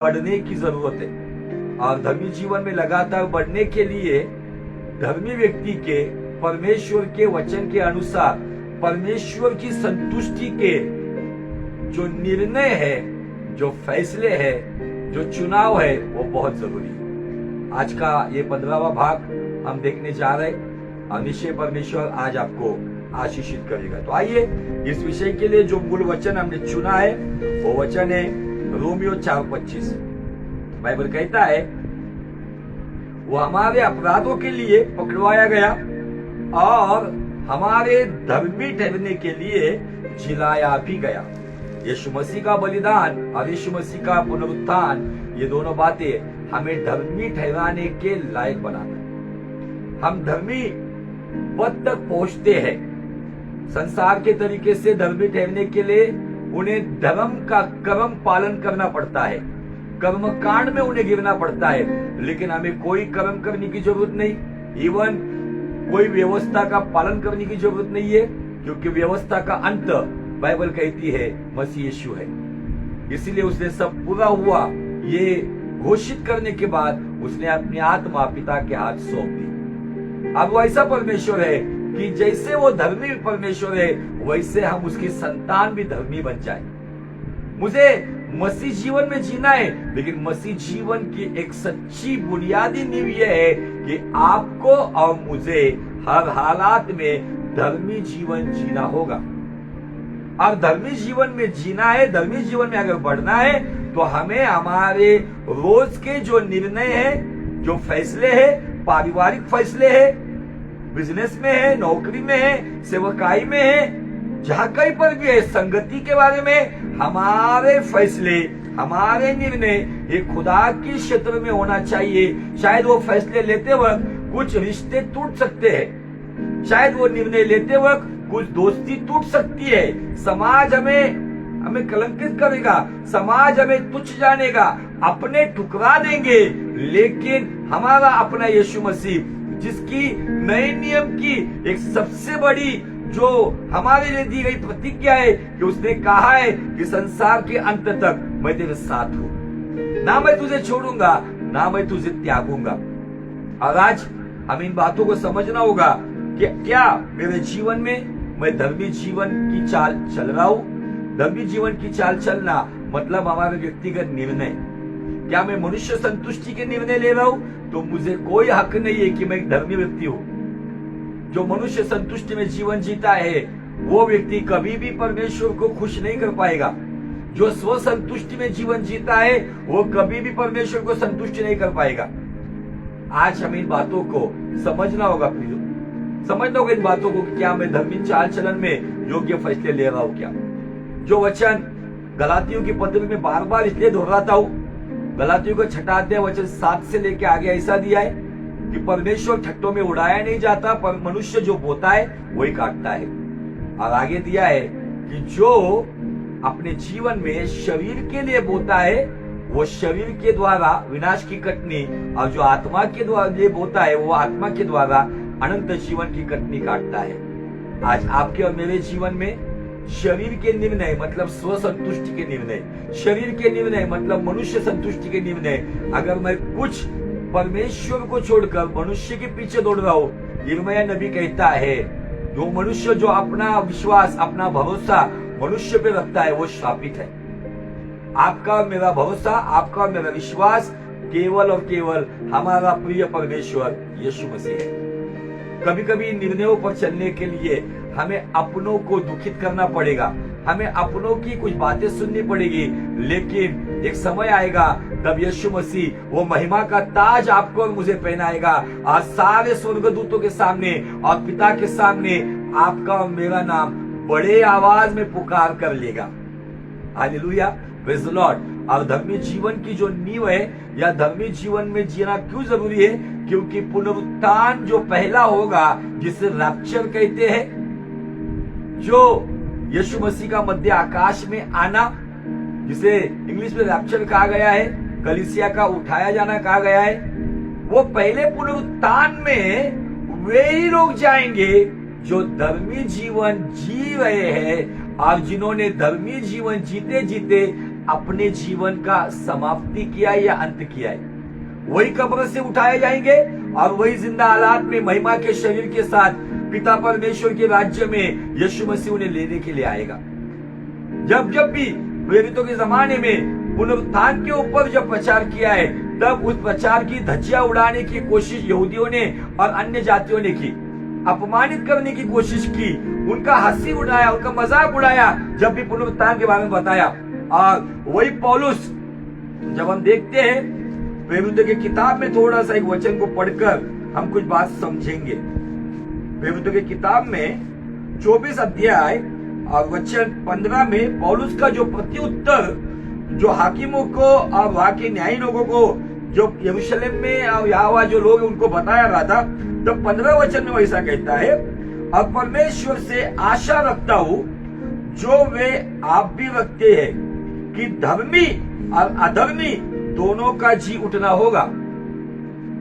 बढ़ने की जरूरत है। और धर्मी जीवन में लगातार बढ़ने के लिए धर्मी व्यक्ति के परमेश्वर के वचन के अनुसार परमेश्वर की संतुष्टि के जो निर्णय है, जो फैसले है, जो चुनाव है, वो बहुत जरूरी है। आज का ये 15वां भाग हम देखने जा रहे हैं और निश्चय परमेश्वर आज आपको आशीषित करेगा। तो आइए इस विषय के लिए जो मूल वचन हमने चुना है वो वचन है रोमियो 4:25। बाइबल कहता है वो हमारे अपराधों के लिए पकड़वाया गया और हमारे धर्मी ठहरने के लिए जिलाया भी गया। यीशु मसीह का बलिदान और यीशु मसीह का पुनरुत्थान, ये दोनों बातें हमें धर्मी ठहराने के लायक बनाता है। हम धर्मी पद तक पहुंचते हैं। संसार के तरीके से धर्मी ठहरने के लिए उन्हें धर्म का कर्म पालन करना पड़ता है, कर्म कांड में उन्हें गिरना पड़ता है। लेकिन हमें कोई कर्म करने की जरूरत नहीं, इवन कोई व्यवस्था का पालन करने की जरूरत नहीं है, क्योंकि व्यवस्था का अंत बाइबल कहती है मसीह यीशु है। इसीलिए उसने सब पूरा हुआ ये घोषित करने के बाद उसने अपनी आत्मा पिता के हाथ सौंप दी। अब वो ऐसा परमेश्वर है कि जैसे वो धर्मी परमेश्वर है वैसे हम उसकी संतान भी धर्मी बन जाए। मुझे मसीह जीवन में जीना है, लेकिन मसीह जीवन की एक सच्ची बुनियादी नींव यह है कि आपको और मुझे हर हालात में धर्मी जीवन जीना होगा। और धर्मी जीवन में जीना है, धर्मी जीवन में अगर बढ़ना है तो हमें हमारे रोज के जो निर्णय है, जो फैसले है, पारिवारिक फैसले है, बिजनेस में है, नौकरी में है, सेवकाई में है, जहां कहीं पर भी है, संगति के बारे में हमारे फैसले, हमारे निर्णय ये खुदा के क्षेत्र में होना चाहिए। शायद वो फैसले लेते वक्त कुछ रिश्ते टूट सकते हैं, शायद वो निर्णय लेते वक्त कुछ दोस्ती टूट सकती है, समाज हमें कलंकित करेगा, समाज हमें तुच्छ जानेगा, अपने ठुकरा देंगे। लेकिन हमारा अपना यीशु मसीह, जिसकी नए नियम की एक सबसे बड़ी जो हमारे लिए दी गई प्रतिज्ञा है कि उसने कहा है कि संसार के अंत तक मैं तेरे साथ हूं, ना मैं तुझे छोड़ूंगा, ना मैं तुझे त्यागूंगा। और आज हमें इन बातों को समझना होगा कि क्या मेरे जीवन में मैं धर्मी जीवन की चाल चल रहा हूं। धर्मी जीवन की चाल चलना मतलब हमारे व्यक्तिगत निर्णय। क्या मैं मनुष्य संतुष्टि के निर्णय ले रहा हूं, तो मुझे कोई हक नहीं है कि मैं एक धर्मी व्यक्ति हूं। जो मनुष्य संतुष्टि में जीवन जीता है वो व्यक्ति कभी भी परमेश्वर को खुश नहीं कर पाएगा। जो स्व संतुष्टि में जीवन जीता है वो कभी भी परमेश्वर को संतुष्टि नहीं कर पाएगा। आज हमें इन बातों को समझना होगा, प्रियो, समझना होगा इन बातों को। क्या मैं धर्मी चाल चलन में योग्य फैसले ले रहा हूं? क्या जो वचन गलातियों की पत्री में बार बार इसलिए दोहराता हूं, गलातियों का 6 अध्याय वचन 7 से लेके आगे ऐसा दिया है कि परमेश्वर ठट्टों में उड़ाया नहीं जाता, पर मनुष्य जो बोता है वही काटता है। और आगे दिया है कि जो अपने जीवन में शरीर के लिए बोता है वो शरीर के द्वारा विनाश की कटनी, और जो आत्मा के द्वारा लिए बोता है वो आत्मा के द्वारा अनंत जीवन की कटनी काटता है। आज आपके और मेरे जीवन में शरीर के निर्णय मतलब स्व संतुष्टि के निर्णय, शरीर के निर्णय मतलब मनुष्य संतुष्टि के निर्णय, अगर मैं कुछ परमेश्वर को छोड़कर मनुष्य के पीछे दौड़ रहा हूं, यिर्मयाह नबी कहता है जो मनुष्य जो अपना विश्वास, अपना भरोसा मनुष्य पे रखता है वो श्रापित है। आपका मेरा भरोसा, आपका मेरा विश्वास केवल और केवल हमारा प्रिय परमेश्वर यीशु मसीह है। कभी कभी इन निर्णयों पर चलने के लिए हमें अपनों को दुखित करना पड़ेगा, हमें अपनों की कुछ बातें सुननी पड़ेगी, लेकिन एक समय आएगा तब यीशु मसीह वो महिमा का ताज आपको और मुझे पहनाएगा और सारे स्वर्गदूतों के सामने और पिता के सामने आपका और मेरा नाम बड़े आवाज में पुकार कर लेगा। Hallelujah, praise the Lord. और धर्मी जीवन की जो नींव है या धर्मी जीवन में जीना क्यों जरूरी है? क्योंकि पुनरुत्थान जो पहला होगा, जिसे रैप्चर कहते हैं, जो यीशु मसीह का मध्य आकाश में आना, जिसे इंग्लिश में रैप्चर कहा गया है, कलीसिया का उठाया जाना कहा गया है, वो पहले पुनरुत्थान में वे ही लोग जाएंगे जो धर्मी जीवन जी रहे हैं और जिन्होंने धर्मी जीवन जीते जीते अपने जीवन का समाप्ति किया है या अंत किया है। वही कब्र से उठाए जाएंगे और वही जिंदा हालात में महिमा के शरीर के साथ पिता परमेश्वर के राज्य में यीशु मसीह उन्हें लेने के लिए आएगा। जब जब भी प्रेरितों के जमाने में पुनरुत्थान के ऊपर जब प्रचार किया है, तब उस प्रचार की धज्जियां उड़ाने की कोशिश यहूदियों ने और अन्य जातियों ने की, अपमानित करने की कोशिश की, उनका हंसी उड़ाया, उनका मजाक उड़ाया जब भी पुनरुत्थान के बारे में बताया। और वही पौलुस, जब हम देखते हैं प्रेरितों की किताब में थोड़ा सा एक वचन को पढ़कर हम कुछ बात समझेंगे। प्रेरितों की किताब में 24 अध्याय और वचन 15 में पौलुस का जो प्रत्युत्तर जो हाकिमों को और वहां के न्यायी लोगों को जो यरूशलेम में और यहाँ जो लोग उनको बताया रहा था, तो 15 वचन में वैसा कहता है, और परमेश्वर से आशा रखता हूं जो वे आप भी रखते हैं कि धर्मी और अधर्मी दोनों का जी उठना होगा।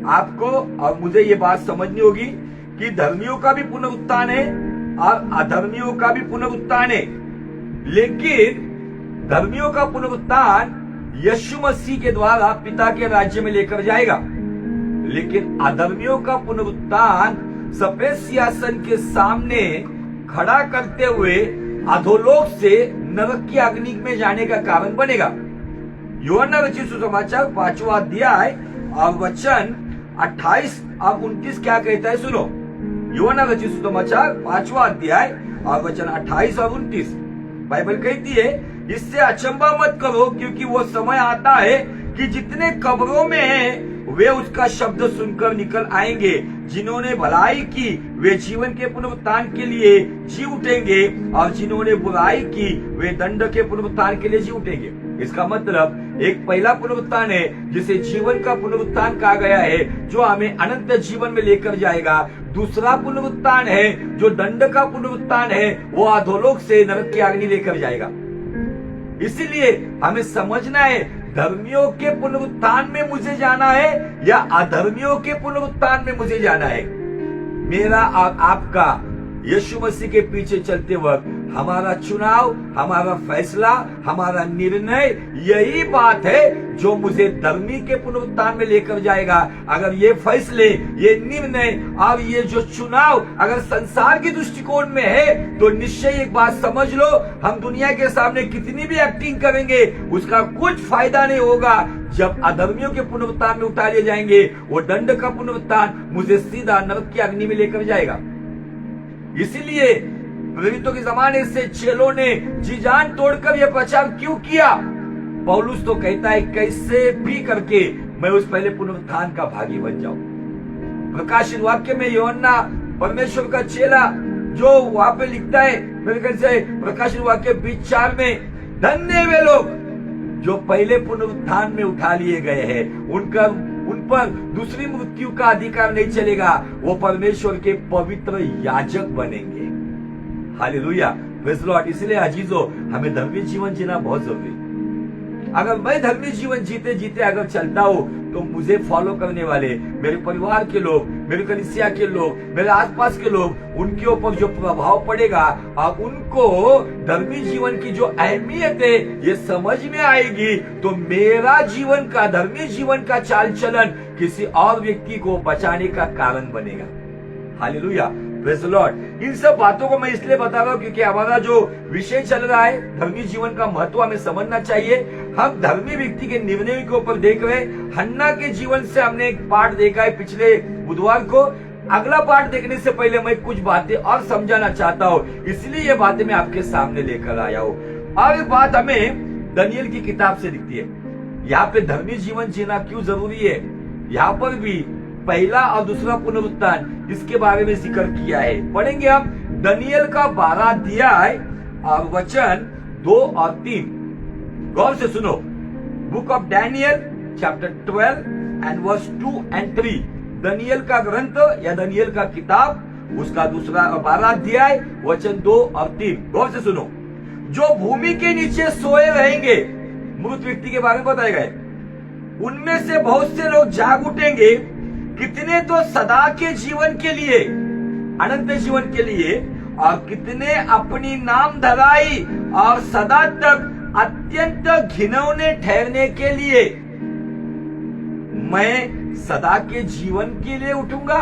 आपको और मुझे ये बात समझनी होगी कि धर्मियों का भी पुनरुत्थान है और अधर्मियों का भी पुनरुत्थान है, लेकिन धर्मियों का पुनरुत्थान यीशु मसीह के द्वारा पिता के राज्य में लेकर जाएगा, लेकिन अधर्मियों का पुनरुत्थान सफेद सिंहासन के सामने खड़ा करते हुए अधोलोक से नरक की अग्नि में जाने का कारण बनेगा। यूहन्ना रचित सुसमाचार 5वां अध्याय और वचन 28 और 29 क्या कहता है, सुनो। यूहन्ना रचित सुसमाचार 5वां अध्याय और वचन 28 और 29 बाइबल कहती है, इससे अचंभा मत करो, क्योंकि वो समय आता है कि जितने कब्रों में हैं वे उसका शब्द सुनकर निकल आएंगे। जिन्होंने भलाई की वे जीवन के पुनरुत्थान के लिए जी उठेंगे, और जिन्होंने बुराई की वे दंड के पुनरुत्थान के लिए जी उठेंगे। इसका मतलब एक पहला पुनरुत्थान है जिसे जीवन का पुनरुत्थान कहा गया है, जो हमें अनंत जीवन में लेकर जाएगा। दूसरा पुनरुत्थान है जो दंड का पुनरुत्थान है, वो अधोलोक से नरक की अग्नि लेकर जाएगा। इसीलिए हमें समझना है, धर्मियों के पुनरुत्थान में मुझे जाना है या अधर्मियों के पुनरुत्थान में मुझे जाना है। मेरा और आपका यीशु मसीह के पीछे चलते वक्त हमारा चुनाव, हमारा फैसला, हमारा निर्णय यही बात है जो मुझे धर्मी के पुनरुत्थान में लेकर जाएगा। अगर ये फैसले, ये निर्णय और ये जो चुनाव अगर संसार के दृष्टिकोण में है, तो निश्चय एक बात समझ लो, हम दुनिया के सामने कितनी भी एक्टिंग करेंगे उसका कुछ फायदा नहीं होगा। जब अधर्मियों के पुनरुत्थान में उठा लिए जाएंगे, वो दंड का पुनरुत्थान मुझे सीधा नरक की अग्नि में लेकर जाएगा। इसीलिए प्रेरितों के जमाने से चेलों ने जी जान तोड़कर यह प्रचार क्यों किया? पौलुस तो कहता है, कैसे भी करके मैं उस पहले पुनरुत्थान का भागी बन जाऊं। प्रकाशित वाक्य में यूहन्ना परमेश्वर का चेला जो वहां पे लिखता है, मेरे ख्याल से प्रकाशित वाक्य 20:4 में, धन्य वे लोग जो पहले पुनरुत्थान में उठा लिए गए हैं, उन पर दूसरी मृत्यु का अधिकार नहीं चलेगा, वो परमेश्वर के पवित्र याजक बनेंगे। Hallelujah, praise Lord. इसलिए अजीजों, हमें धर्मी जीवन जीना बहुत जरूरी है। अगर मैं धर्मी जीवन जीते जीते अगर चलता हूं, तो मुझे फॉलो करने वाले मेरे परिवार के लोग, मेरे कलीसिया के लोग, मेरे आसपास के लोग, उनके ऊपर जो प्रभाव पड़ेगा और उनको धर्मी जीवन की जो अहमियत है ये समझ में आएगी, तो मेरा जीवन का, धर्मी जीवन का चाल चलन किसी और व्यक्ति को बचाने का कारण बनेगा। Hallelujah, praise the Lord. इन सब बातों को मैं इसलिए बता रहा हूं क्योंकि हमारा जो विषय चल रहा है, धर्मी जीवन का महत्व हमें समझना चाहिए। हम धर्मी व्यक्ति के निर्णय के ऊपर देख रहे हैं। हन्ना के जीवन से हमने एक पाठ देखा है पिछले बुधवार को। अगला पाठ देखने से पहले मैं कुछ बातें और समझाना चाहता हूँ, इसलिए ये बातें मैं आपके सामने लेकर आया हूँ। और एक बात हमें दानियेल की किताब से दिखती है। यहाँ पे धर्मी जीवन जीना क्यों जरूरी है, यहाँ पर भी पहला और दूसरा पुनरुत्थान इसके बारे में जिक्र किया है। पढ़ेंगे हम दानियेल का 12 अध्याय और वचन 2 और 3। गौर से सुनो। Book of Daniel chapter 12 and verse 2 and 3। दानियेल का ग्रंथ या दानियेल का किताब, उसका दूसरा 12 अध्याय वचन 2 और 3। गौर से सुनो। जो भूमि के नीचे सोए रहेंगे, मृत व्यक्ति के बारे में बताया गया, उनमें से बहुत से लोग जाग उठेंगे, कितने तो सदा के जीवन के लिए, अनंत जीवन के लिए, और कितने अपनी नाम धराई और सदा तक अत्यंत घिनौने ठहरने के लिए मैं सदा के जीवन के लिए उठूंगा,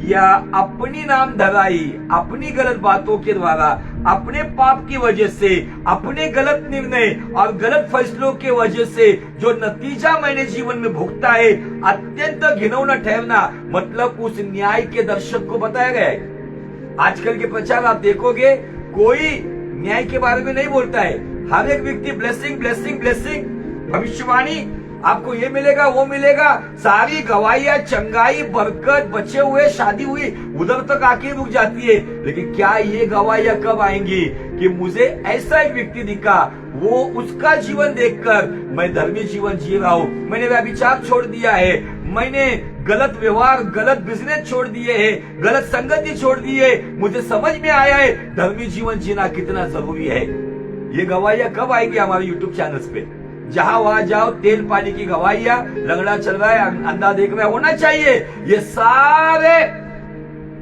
या अपनी नाम धराई, अपनी गलत बातों के द्वारा, अपने पाप की वजह से, अपने गलत निर्णय और गलत फैसलों के वजह से जो नतीजा मैंने जीवन में भुगता है, अत्यंत घिनौना ठहरना, मतलब उस न्याय के दर्शक को बताया गया है। आजकल के प्रचार आप देखोगे, कोई न्याय के बारे में नहीं बोलता है। हर एक व्यक्ति ब्लेसिंग ब्लेसिंग ब्लेसिंग, भविष्यवाणी, आपको ये मिलेगा वो मिलेगा, सारी गवाहियां, चंगाई, बरकत, बचे हुए, शादी हुई, उधर तक आके रुक जाती है। लेकिन क्या ये गवाहियां कब आएंगी कि मुझे ऐसा एक व्यक्ति दिखा, वो उसका जीवन देखकर मैं धर्मी जीवन जी रहा हूं, मैंने व्यभिचार छोड़ दिया है, मैंने गलत व्यवहार, गलत बिजनेस छोड़ दिए हैं, गलत संगति छोड़ दी है, मुझे समझ में आया है धर्मी जीवन जीना कितना जरूरी है। ये गवाहियां कब आएगी हमारे यूट्यूब चैनल्स पे? जहां वहां जाओ, तेल पानी की गवाहियां, लंगड़ा चल रहा है, अंधा देख रहा है, होना चाहिए। ये सारे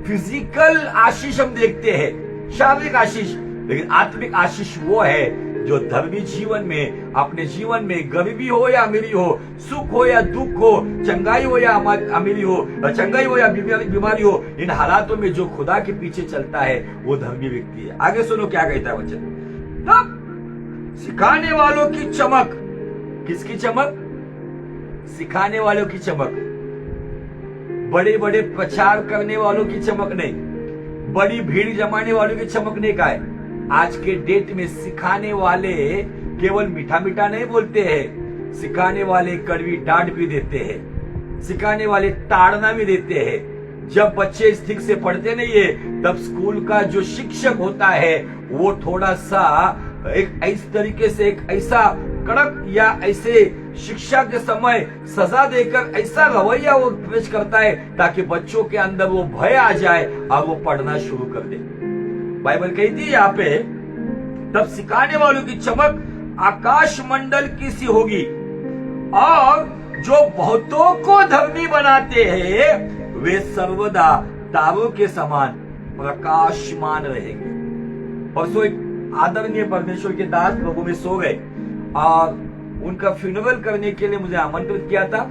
फिजिकल आशीष हम देखते हैं, शारीरिक आशीष, लेकिन आत्मिक आशीष वो है जो धर्मी जीवन में, अपने जीवन में गरीबी हो या अमीरी हो, सुख हो या दुख हो, चंगाई हो या अमीरी हो, चंगाई हो या बीमारी हो, इन हालातों में जो खुदा के पीछे चलता है वो धर्मी व्यक्ति है। आगे सुनो क्या कहता है वचन। तब सिखाने वालों की चमक, किसकी चमक? सिखाने वालों की चमक, बड़े बड़े प्रचार करने वालों की चमक नहीं, बड़ी भीड़ जमाने वालों की चमक नहीं का है। आज के डेट में सिखाने वाले केवल मीठा मीठा नहीं बोलते हैं, सिखाने वाले कड़वी डांट भी देते हैं, सिखाने वाले ताड़ना भी देते हैं। जब बच्चे ठीक से पढ़ते नहीं है, तब स्कूल का जो शिक्षक होता है वो थोड़ा सा एक इस तरीके से, एक ऐसा कड़क या ऐसे शिक्षा के समय सजा देकर ऐसा रवैया वो पेश करता है ताकि बच्चों के अंदर वो भय आ जाए और वो पढ़ना शुरू कर दे। बाइबल कहती है यहाँ पे, तब सिखाने वालों की चमक आकाश मंडल की सी होगी, और जो बहुतों को धर्मी बनाते हैं वे सर्वदा तारों के समान प्रकाशमान रहेंगे। परसों एक आदरणीय परमेश्वर के दास प्रभु में सो गए और उनका फ्यूनरल करने के लिए मुझे आमंत्रित किया था।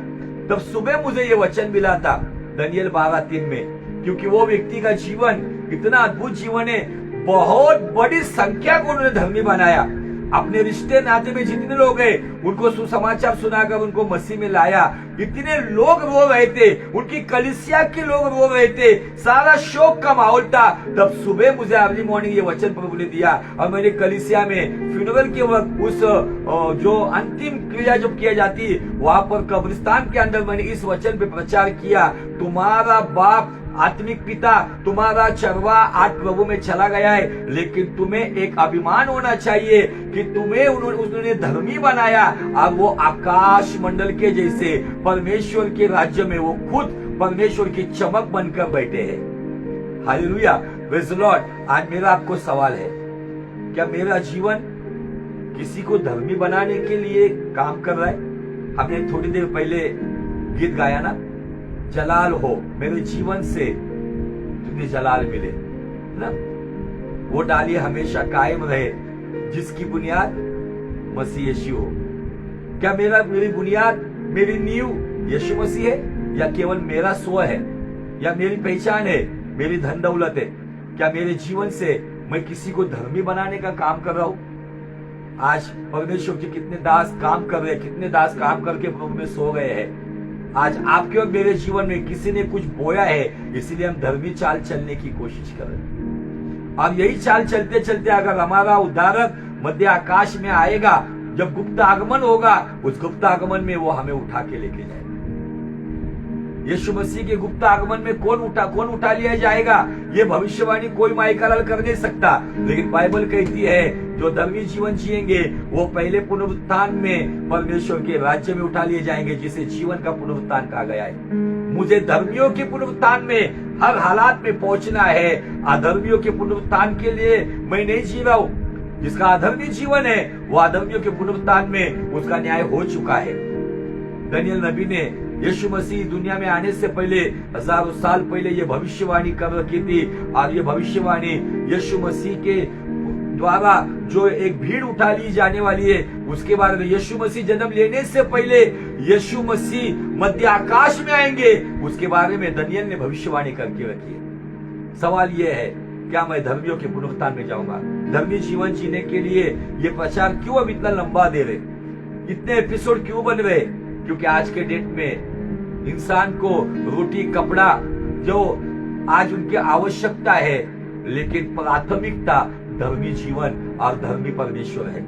तब सुबह मुझे ये वचन मिला था दानियेल 12:3 में, क्योंकि वो व्यक्ति का जीवन इतना अद्भुत जीवन है, बहुत बड़ी संख्या को उन्होंने धर्मी बनाया। अपने रिश्ते नाते में जितने लोग हैं उनको सुसमाचार सुनाकर उनको मसीह में लाया। इतने लोग रो रहे थे, उनकी कलीसिया के लोग रो रहे थे, सारा शोक का माहौल था। तब सुबह मुझे अर्ली मॉर्निंग ये वचन प्रभु ने दिया और मैंने कलीसिया में फ्यूनरल के वक्त उस जो अंतिम क्रिया जब किया जाती वहां पर कब्रिस्तान के अंदर मैंने इस वचन पे प्रचार किया, तुम्हारा बाप आत्मिक पिता, तुम्हारा चरवा आज प्रभु में चला गया है, लेकिन तुम्हें एक अभिमान होना चाहिए कि तुम्हें उन्होंने धर्मी बनाया और वो आकाश मंडल के जैसे परमेश्वर के राज्य में वो खुद परमेश्वर की चमक बनकर बैठे हैं। Hallelujah, praise the Lord. आज मेरा आपको सवाल है, क्या मेरा जीवन किसी को धर्मी बनाने के लिए काम कर रहा है? हमने थोड़ी देर पहले गीत गाया ना, जलाल हो मेरे जीवन से तुझे जलाल मिले ना, वो डालिए हमेशा कायम रहे जिसकी बुनियाद मसीह यीशु हो। क्या मेरी बुनियाद, मेरी नींव यीशु मसीह है, या केवल मेरा स्व है, या मेरी पहचान है, मेरी धन दौलत है? क्या मेरे जीवन से मैं किसी को धर्मी बनाने का काम कर रहा हूं? आज परमेश्वर के कितने दास काम कर रहे हैं, कितने दास काम करके प्रभु में सो गए हैं। आज आपके और मेरे जीवन में किसी ने कुछ बोया है, इसलिए हम धर्मी चाल चलने की कोशिश कर रहे हैं। और यही चाल चलते चलते अगर हमारा उद्धारक मध्य आकाश में आएगा, जब गुप्त आगमन होगा, उस गुप्त आगमन में वो हमें उठा के लेके जाएगा। यीशु मसीह के गुप्त आगमन में कौन उठा लिया जाएगा, ये भविष्यवाणी कोई माइकल कर नहीं सकता, लेकिन बाइबल कहती है जो धर्मी जीवन जिएंगे वो पहले पुनरुत्थान में परमेश्वर के राज्य में उठा लिए जाएंगे, जिसे जीवन का पुनरुत्थान कहा गया है। मुझे धर्मियों के पुनरुत्थान में हर हालात में पहुंचना है, अधर्मियों के पुनरुत्थान के लिए मैं नहीं जी रहा हूं। जिसका अधर्मी जीवन है वो अधर्मियों के पुनरुत्थान में उसका न्याय हो चुका है। दानियेल नबी ने यीशु मसीह दुनिया में आने से पहले हजारों साल पहले ये भविष्यवाणी कर रखी थी, और ये भविष्यवाणी यीशु मसीह के द्वारा जो एक भीड़ उठा ली जाने वाली है, उसके बारे में यीशु मसीह जन्म लेने से पहले यीशु मसीह मध्य आकाश में आएंगे, उसके बारे में दानियेल ने भविष्यवाणी करके रखी है। सवाल यह है, क्या मैं धर्मियों के पुनरुत्थान में जाऊंगा? धर्मी जीवन जीने के लिए ये प्रचार क्यों अब इतना लंबा दे रहे, इतने एपिसोड क्यों बन रहे? क्योंकि आज के डेट में इंसान को रोटी कपड़ा जो आज उनकी आवश्यकता है, लेकिन प्राथमिकता धर्मी जीवन और धर्मी परमेश्वर है।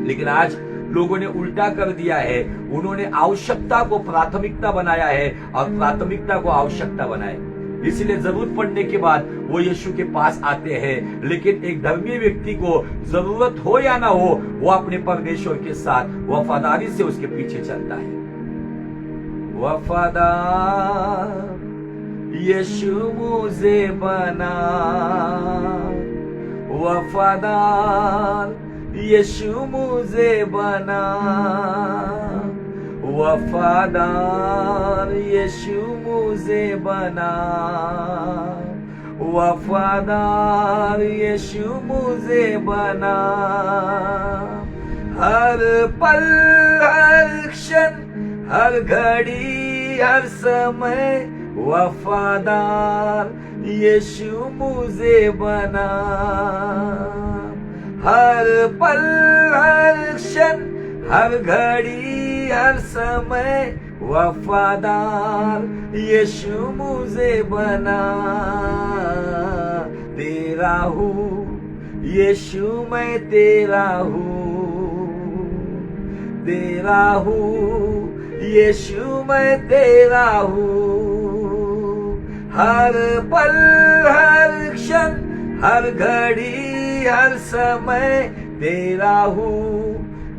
लेकिन आज लोगों ने उल्टा कर दिया है, उन्होंने आवश्यकता को प्राथमिकता बनाया है और प्राथमिकता को आवश्यकता बनाया। इसलिए जरूरत पड़ने के बाद वो यीशु के पास आते हैं, लेकिन एक धर्मी व्यक्ति को जरूरत हो या ना हो, वो अपने परमेश्वर के साथ वफादारी से उसके पीछे चलता है। वफादार यीशु मुझे बना, वफादार यीशु मुझे बना, वफादार यीशु मुझे बना, वफादार यीशु मुझे बना। हर पल हर क्षण हर घड़ी हर समय वफादार यीशु मुझे बना। हर पल हर क्षण हर घड़ी हर समय वफादार यीशु मुझे बना। तेरा हूँ यीशु मैं तेरा हूँ, तेरा हूँ यीशु मैं तेरा हूँ। हर पल हर क्षण हर घड़ी हर समय तेरा हूँ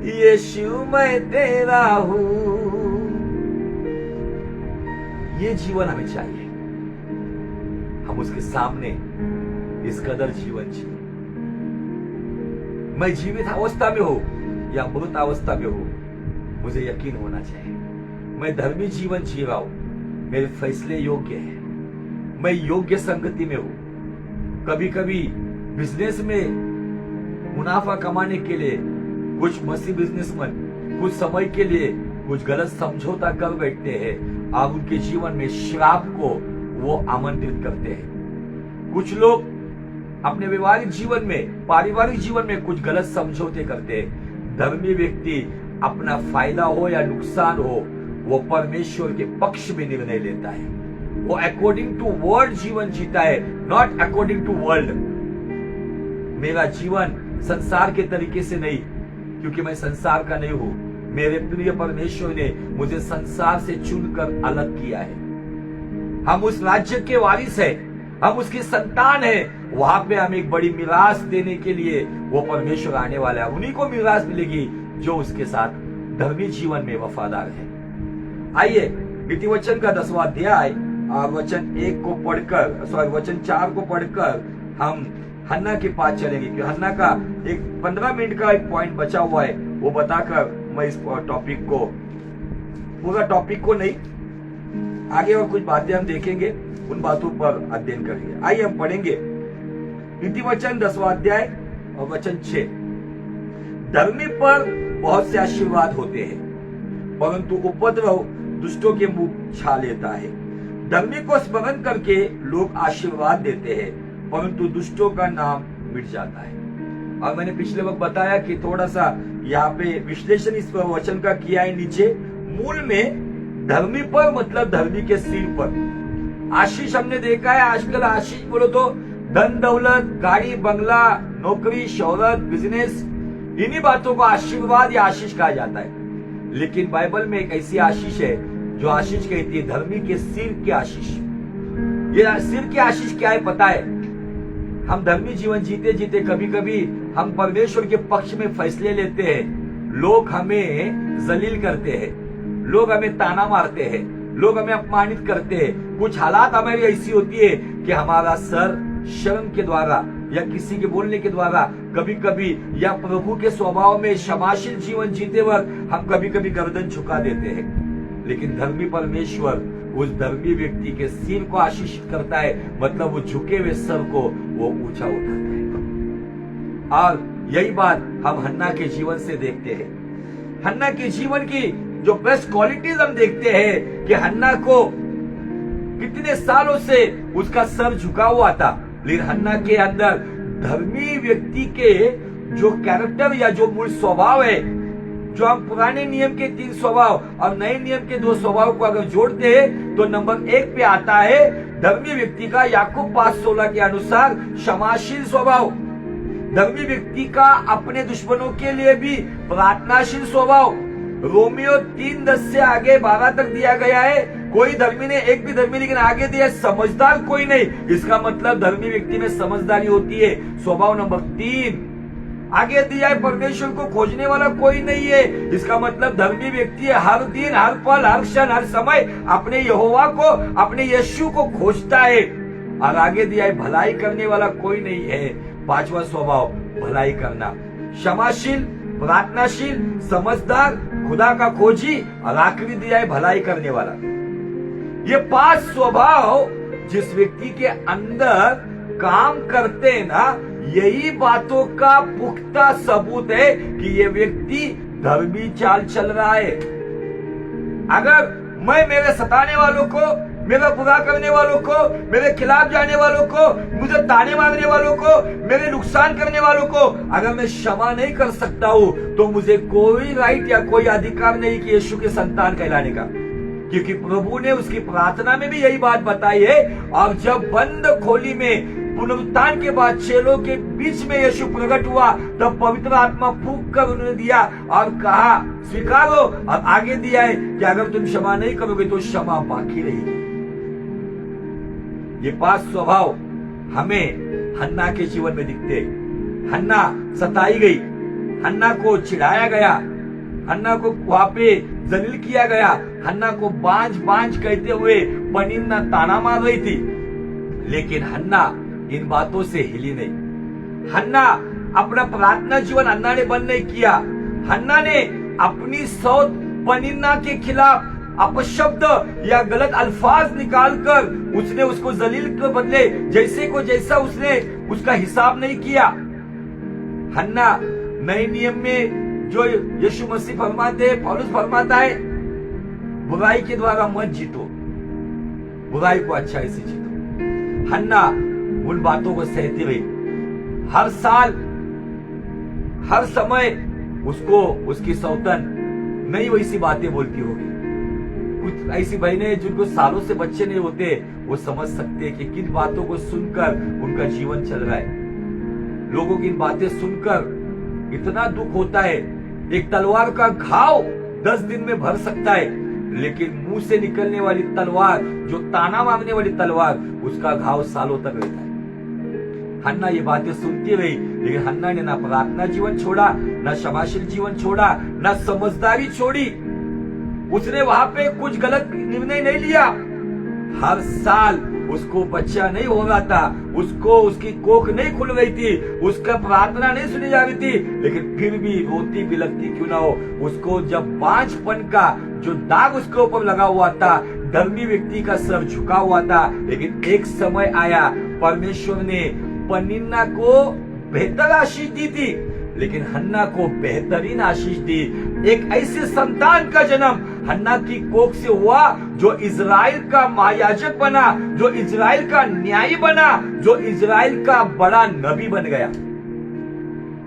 यीशु मैं तेरा हूँ। ये जीवन हमें चाहिए, हम उसके सामने इस कदर जीवन जिए। मैं जीवित अवस्था में हो या मृत अवस्था में हो, मुझे यकीन होना चाहिए मैं धर्मी जीवन जी रहा हूं, मेरे फैसले योग्य हैं, मैं योग्य संगति में हूं। कभी कभी बिजनेस में मुनाफा कमाने के लिए कुछ मसीह बिजनेसमैन कुछ समय के लिए कुछ गलत समझौता कर बैठते हैं और उनके जीवन में श्राप को वो आमंत्रित करते हैं। कुछ लोग अपने व्यवहारिक जीवन में पारिवारिक जीवन में कुछ गलत समझौते करते हैं। धर्मी व्यक्ति अपना फायदा हो या नुकसान हो, वो परमेश्वर के पक्ष में निर्णय लेता है। वो अकॉर्डिंग टू वर्ल्ड जीवन जीता है, नॉट अकॉर्डिंग टू वर्ल्ड। मेरा जीवन संसार के तरीके से नहीं, क्योंकि मैं संसार का नहीं हूं। मेरे प्रिय परमेश्वर ने मुझे संसार से चुनकर अलग किया है। हम उस राज्य के वारिस हैं, हम उसकी संतान हैं। वहां पे हम एक बड़ी मिरास देने के लिए वो परमेश्वर आने वाला है। उन्हीं को मिरास मिलेगी जो उसके साथ धर्मी जीवन में वफादार है। आइए नीति वचन का 10वां अध्याय वचन 1 को पढ़कर वचन 4 को पढ़कर हम हन्ना के पास चलेंगे, क्योंकि हन्ना का एक 15 मिनट का एक पॉइंट बचा हुआ है, वो बताकर मैं इस टॉपिक को पूरा टॉपिक को नहीं, आगे और कुछ बातें हम देखेंगे, उन बातों पर अध्ययन करेंगे। आइए हम पढ़ेंगे नीति वचन 10वां अध्याय और वचन 6। धर्मी पर बहुत से आशीर्वाद होते हैं, परंतु उपद्रव दुष्टों के मुंह छा लेता है। धर्मी को स्मरण करके लोग आशीर्वाद देते हैं, परंतु दुष्टों का नाम मिट जाता है। और मैंने पिछले वक्त बताया कि थोड़ा सा यहाँ पे विश्लेषण इस वचन का किया है नीचे। मूल में धर्मी पर मतलब धर्मी के सिर पर आशीष हमने देखा है। आजकल आशीष बोलो तो धन दौलत, गाड़ी बंगला, नौकरी, शोहरत, बिजनेस, इन्हीं बातों को आशीर्वाद या आशीष कहा जाता है। लेकिन बाइबल में एक ऐसी आशीष है जो आशीष कहती है धर्मी के सिर की आशीष। ये सिर की आशीष क्या है पता है? हम धर्मी जीवन जीते जीते कभी कभी हम परमेश्वर के पक्ष में फैसले लेते हैं। लोग हमें जलील करते हैं, लोग हमें ताना मारते हैं, लोग हमें अपमानित करते हैं। कुछ हालात हमारी ऐसी होती है कि हमारा सर शर्म के द्वारा या किसी के बोलने के द्वारा कभी कभी या प्रभु के स्वभाव में क्षमाशील जीवन जीते वक्त हम कभी कभी गर्दन झुका देते हैं। लेकिन धर्मी परमेश्वर उस धर्मी व्यक्ति के सिर को आशीषित करता है, मतलब वो झुके हुए सर को वो ऊंचा उठाता है। और यही बात हम हन्ना के जीवन से देखते हैं। हन्ना के जीवन की जो बेस्ट क्वालिटीज हम देखते हैं कि हन्ना को कितने सालों से उसका सर झुका हुआ था, लेकिन हन्ना के अंदर धर्मी व्यक्ति के जो कैरेक्टर या जो मूल स्वभाव है, जो हम पुराने नियम के 3 स्वभाव और नए नियम के 2 स्वभाव को अगर जोड़ते हैं तो नंबर 1 पे आता है धर्मी व्यक्ति का याकूब 5:16 के अनुसार क्षमाशील स्वभाव। धर्मी व्यक्ति का अपने दुश्मनों के लिए भी प्रार्थनाशील स्वभाव। रोमियो 3:10 से आगे 12 तक दिया गया है, कोई धर्मी ने एक भी धर्मी, लेकिन आगे दिया समझदार कोई नहीं। इसका मतलब धर्मी व्यक्ति में समझदारी होती है। स्वभाव नंबर 3 आगे दिया है परमेश्वर को खोजने वाला कोई नहीं है। इसका मतलब धर्मी व्यक्ति हर दिन, हर पल, हर क्षण, हर समय अपने यहोवा को, अपने यीशु को खोजता है। और आगे दिया है भलाई करने वाला कोई नहीं है। 5वां स्वभाव भलाई करना, क्षमाशील, प्रार्थनाशील, समझदार, खुदा का खोजी, और आखिरी दिया है भलाई करने वाला। ये 5 स्वभाव जिस व्यक्ति के अंदर काम करते हैं ना, यही बातों का पुख्ता सबूत है कि ये व्यक्ति धर्मी चाल चल रहा है। अगर मैं मेरे सताने वालों को, मेरा बुरा करने वालों को, मेरे खिलाफ जाने वालों को, मुझे ताने मारने वालों को, मेरे नुकसान करने वालों को अगर मैं क्षमा नहीं कर सकता हूं, तो मुझे कोई राइट या कोई अधिकार नहीं कि यीशु के संतान कहलाने का। क्योंकि प्रभु ने उसकी प्रार्थना में भी यही बात बताई है। और जब बंद खोली में पुनरुत्थान के बाद चेलों के बीच में यीशु प्रकट हुआ, तब पवित्र आत्मा फूंक कर उन्होंने दिया और कहा स्वीकारो। और आगे दिया है कि अगर तुम क्षमा नहीं करोगे तो क्षमा बाकी रहेगी। ये 5 स्वभाव हमें हन्ना के जीवन में दिखते। हन्ना सताई गई, हन्ना को चिढ़ाया गया, हन्ना को वहां पे जलील किया गया, हन्ना को बांझ बांझ कहते हुए पनिन्ना ताना मार रही थी, लेकिन हन्ना इन बातों से हिली नहीं। हन्ना अपना प्रार्थना जीवन हन्ना ने बंद नहीं किया। हन्ना ने अपनी सौत पनिन्ना के खिलाफ अपशब्द या गलत अल्फाज निकालकर उसने उसको जलील के बदले जैसे को जैसा उसने उसका हिसाब नहीं किया। हन्ना नए नियम में जो यीशु मसीह फरमाते हैं, पौलुस फरमाता है, बुराई के द्वारा मत जीतो, बुराई को अच्छाई से जीतो। हन्ना उन बातों को सहती रही। हर साल, हर समय उसको उसकी सौतन नई वैसी बातें बोलती होगी। कुछ ऐसी बहनें जिनको सालों से बच्चे नहीं होते, वो समझ सकते हैं कि किन बातों को सुनकर उनका जीवन चल रहा है। लोगों की इन बातें सुनकर इतना दुख होता है। एक तलवार का घाव 10 दिन में भर सकता है, लेकिन मुंह से निकलने वाली तलवार, जो ताना मारने वाली तलवार, उसका घाव सालों तक रहता है। हन्ना ये बातें सुनती रही, लेकिन हन्ना ने ना प्रार्थना जीवन छोड़ा, ना क्षमाशील जीवन छोड़ा, ना समझदारी छोड़ी। उसने वहां पे कुछ गलत निर्णय नहीं लिया। हर साल उसको बच्चा नहीं हो रहा था, उसको उसकी कोख नहीं खुल रही थी, उसका प्रार्थना नहीं सुनी जा रही थी, लेकिन फिर भी रोती बिलखती क्यों ना हो, उसको जब बांझपन का जो दाग उसके ऊपर लगा हुआ था, धर्मी व्यक्ति का सर झुका हुआ था, लेकिन एक समय आया, परमेश्वर ने पनिन्ना को बेहतर आशीष दी थी, लेकिन हन्ना को बेहतरीन आशीष दी। एक ऐसे संतान का जन्म हन्ना की कोख से हुआ जो इजराइल का महायाजक बना, जो इजराइल का न्यायी बना, जो इजराइल का बड़ा नबी बन गया।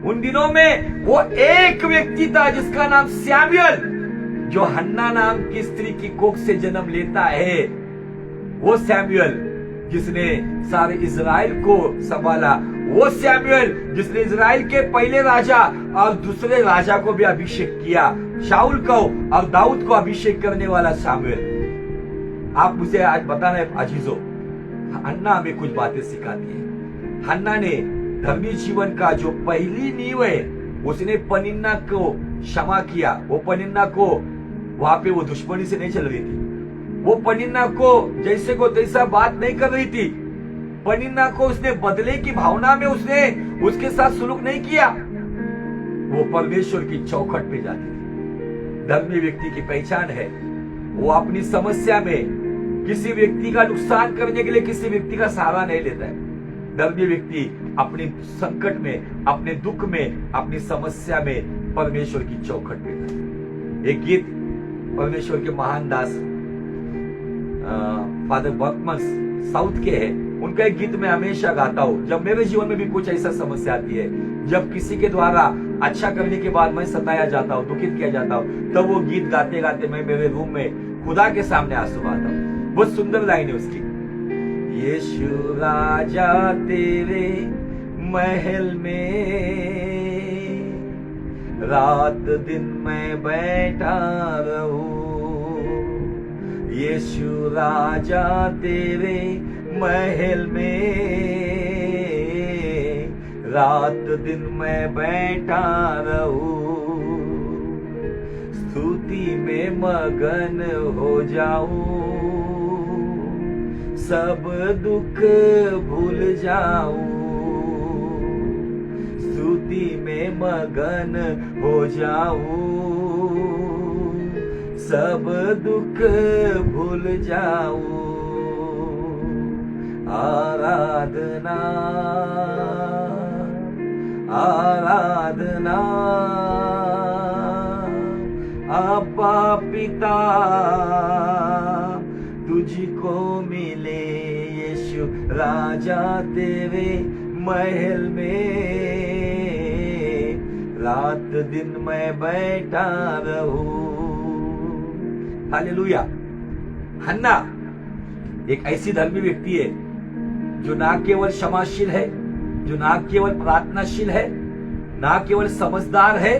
उन दिनों में वो एक व्यक्ति था जिसका नाम सैमुएल, जो हन्ना नाम की स्त्री की कोख से जन्म लेता है। वो सैमुएल जिसने सारे इजराइल को संभाला, वो सैमुएल जिसने इजराइल के पहले राजा और दूसरे राजा को भी अभिषेक किया, शाऊल को और दाऊद को अभिषेक करने वाला सैमुएल। आप मुझे आज बताना है अजीजों, हन्ना हमें कुछ बातें सिखाती है। हन्ना ने धर्मी जीवन का जो पहली नींव है, उसने पनिन्ना को क्षमा किया। वो पनिन्ना को वहां पे वो दुश्मनी से नहीं चल रही थी, वो पनिन्ना को जैसे को तैसा बात नहीं कर रही थी, पनिन्ना को उसने बदले की भावना में उसने उसके साथ सुलूक नहीं किया। वो परमेश्वर की चौखट पे जाती थी। धर्मी व्यक्ति की पहचान है, वो अपनी समस्या में किसी व्यक्ति का नुकसान करने के लिए किसी व्यक्ति का सहारा नहीं लेता है। धर्मी व्यक्ति अपने संकट में, अपने दुख में, अपनी समस्या में परमेश्वर की चौखट पे है। एक गीत परमेश्वर के महान दास फादर वर्कमन साउथ के है, उनका एक गीत मैं हमेशा गाता हूँ। जब मेरे जीवन में भी कुछ ऐसा समस्या आती है, जब किसी के द्वारा अच्छा करने के बाद मैं सताया जाता हूँ, दुखित किया जाता हूँ, तब वो गीत गाते गाते मैं मेरे रूम में खुदा के सामने आंसू बहाता हूँ। बहुत सुंदर लाइन है उसकी। यीशु राजा तेरे महल में रात दिन मैं बैठा रहूं, यीशु राजा तेरे महल में रात दिन मैं बैठा रहूं, स्तुति में मगन हो जाऊं, सब दुख भूल जाऊं, स्तुति में मगन हो जाऊं, सब दुख भूल जाऊं, आराधना आराधना अब्बा पिता तुझको मिले, यीशु राजा तेरे महल में रात दिन मैं बैठा रहूं। हालेलुया। हन्ना एक ऐसी धर्मी व्यक्ति है जो ना केवल क्षमाशील है, जो ना केवल प्रार्थनाशील है, ना केवल समझदार है,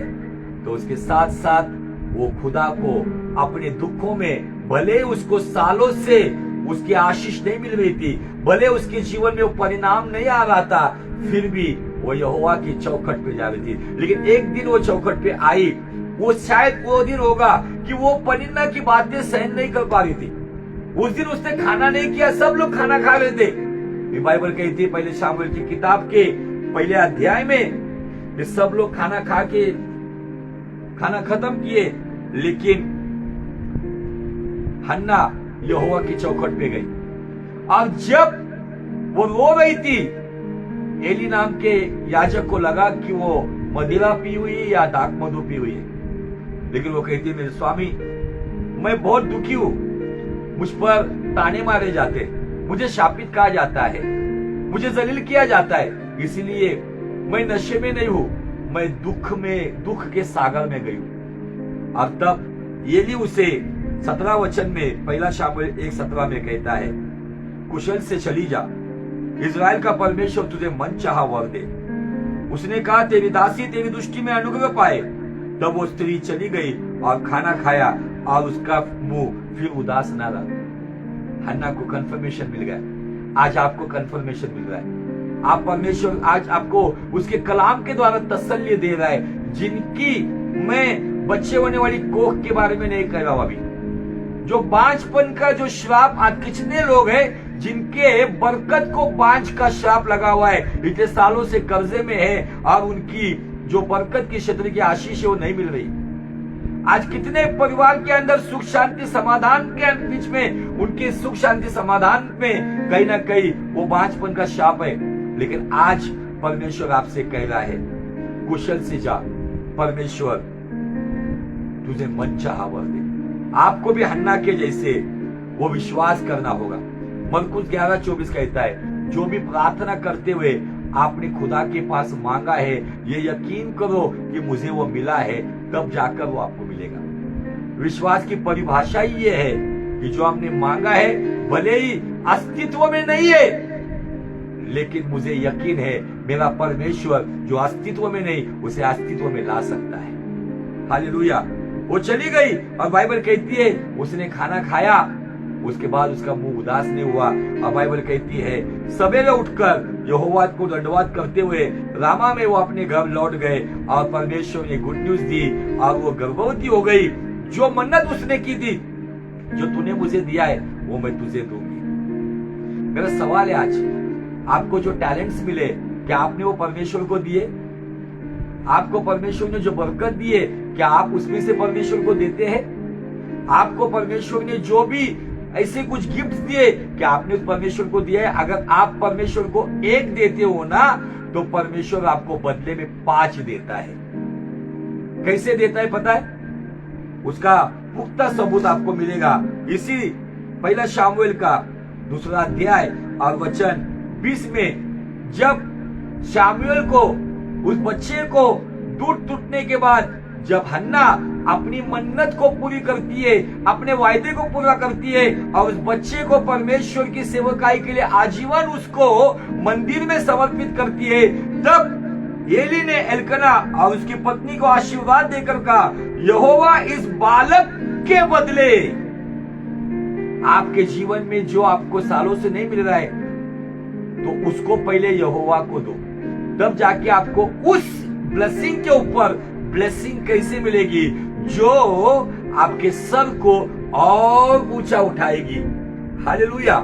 तो उसके साथ साथ वो खुदा को अपने दुखों में, भले उसको सालों से उसकी आशीष नहीं मिल रही थी, भले उसके जीवन में वो परिणाम नहीं आ रहा था, फिर भी वो यहोवा की चौखट पे जा रही थी। लेकिन एक दिन वो चौखट पे आई, वो शायद वो दिन होगा कि वो पनिन्ना की बातें सहन नहीं कर पा रही थी। उस दिन उसने खाना नहीं किया, सब लोग खाना खा रहे थे। बाइबल कहती है पहले शामुएल की किताब के पहले अध्याय में कि सब लोग खाना खा के खाना खत्म किए, लेकिन हन्ना यहोवा की चौखट पे गई। और जब वो रो रही थी, एली नाम के याजक को लगा कि वो मदिरा पी हुई है या दाक मधु पी हुई है, लेकिन वो कहती है मेरे स्वामी मैं बहुत दुखी हूं, मुझ पर ताने मारे जाते, मुझे शापित कहा जाता है, मुझे जलील किया जाता है, इसलिए मैं नशे में नहीं हूं, मैं दुख के सागर में गई हूं। और तब एली उसे 17 वचन में, पहला शामुएल 1:17 में कहता है, कुशल से चली जा, इज़राइल का परमेश्वर तुझे मन चाहा वर दे। उसने कहा तेरी दासी तेरी दृष्टि में अनुग्रह पाए। तब वो स्त्री चली गई और खाना खाया और उसका मुंह फिर उदास न रहा। हन्ना को कंफर्मेशन मिल गया। आज आपको कंफर्मेशन मिल रहा है। आप परमेश्वर आज आपको उसके कलाम के द्वारा तसल्ली दे रहा है, जिनकी मैं बच्चे होने वाली कोख के बारे में नहीं कह रहा हूं अभी, जो बांझपन का जो श्राप, आज कितने लोग हैं जिनके बरकत को बांझ का श्राप लगा हुआ है, इतने सालों से कर्जे में है और उनकी जो बरकत की क्षेत्र की आशीष है वो नहीं मिल रही। आज कितने परिवार के अंदर सुख शांति समाधान के बीच में, उनके सुख शांति समाधान में कहीं ना कहीं वो बांझपन का श्राप है। लेकिन आज परमेश्वर आपसे कह रहा है कुशल से जा, परमेश्वर तुझे मन चाहा वर दे। आपको भी हन्ना के जैसे वो विश्वास करना होगा। मरकुस 11:24 कहता है, जो भी प्रार्थना करते हुए आपने खुदा के पास मांगा है, ये यकीन करो कि मुझे वो मिला है, तब जाकर वो आपको मिलेगा। विश्वास की परिभाषा ही ये है कि जो आपने मांगा है भले ही अस्तित्व में नहीं है, लेकिन मुझे यकीन है मेरा परमेश्वर जो अस्तित्व में नहीं उसे अस्तित्व में ला सकता है। हालेलुया। वो चली गई और बाइबल कहती है उसने खाना खाया, उसके बाद उसका मुंह उदास नहीं हुआ। और बाइबल कहती है सवेरे उठकर यहोवा को दंडवत करते हुए रामा में वो अपने घर लौट गए और परमेश्वर ने गुड न्यूज दी और वो गर्भवती हो गई। जो मन्नत उसने की थी, जो तूने मुझे दिया है वो मैं तुझे दूंगी। मेरा सवाल है आज, आपको जो टैलेंट्स मिले क्या आपने वो परमेश्वर को दिए? आपको परमेश्वर ने जो बरकत दी है क्या आप उसमें से परमेश्वर को देते हैं? आपको परमेश्वर ने जो भी ऐसे कुछ गिफ्ट दिए कि आपने उस परमेश्वर को दिया है। अगर आप परमेश्वर को 1 देते हो ना, तो परमेश्वर आपको बदले में 5 देता है। कैसे देता है पता है? उसका पुख्ता सबूत आपको मिलेगा इसी 1 शामुएल का 2 अध्याय और वचन 20 में। जब शामुएल को, उस बच्चे को दूध टूटने के बाद जब हन्ना अपनी मन्नत को पूरी करती है, अपने वायदे को पूरा करती है और उस बच्चे को परमेश्वर की सेवकाई के लिए आजीवन उसको मंदिर में समर्पित करती है, तब एली ने एल्कना और उसकी पत्नी को आशीर्वाद देकर कहा, यहोवा इस बालक के बदले, आपके जीवन में जो आपको सालों से नहीं मिल रहा है, तो उसको पहले यहोवा को दो, तब जाके आपको उस ब्लेसिंग के ऊपर ब्लेसिंग कैसे मिलेगी, जो आपके सर को और ऊंचा उठाएगी। हालेलुया।